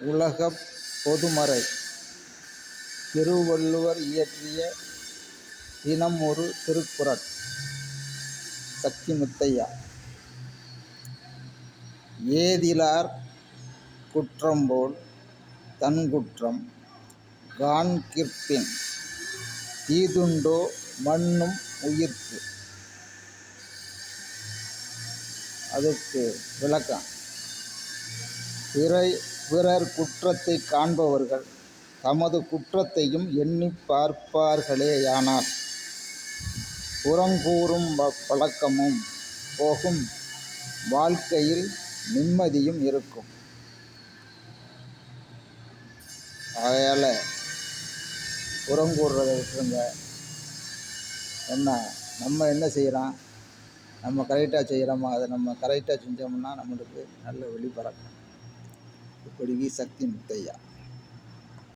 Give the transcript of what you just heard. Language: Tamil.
உலகப் பொதுமறை திருவள்ளுவர் இயற்றிய தினம் ஒரு திருக்குறள். சக்தி முத்தையா. ஏதிலார் குற்றம்போல் தன்குற்றம் காண்கிற்பின் தீதுண்டோ மன்னும் உயிர்க்கு. அதற்கு விளக்கம்: பிறர் குற்றத்தை காண்பவர்கள் தமது குற்றத்தையும் எண்ணிப் பார்ப்பார்களேயானால் புறங்கூறும் பழக்கமும் போகும், வாழ்க்கையில் நிம்மதியும் இருக்கும். ஆகையால் புறங்கூறுறதை விட்டுருங்க. நம்ம என்ன செய்கிறோம், நம்ம கரெக்டாக செய்கிறோமா, அதை நம்ம கரெக்டாக செஞ்சோம்னா நம்மளுக்கு நல்ல வெளி பறக்கும். இப்படி சக்தி முத்தையா.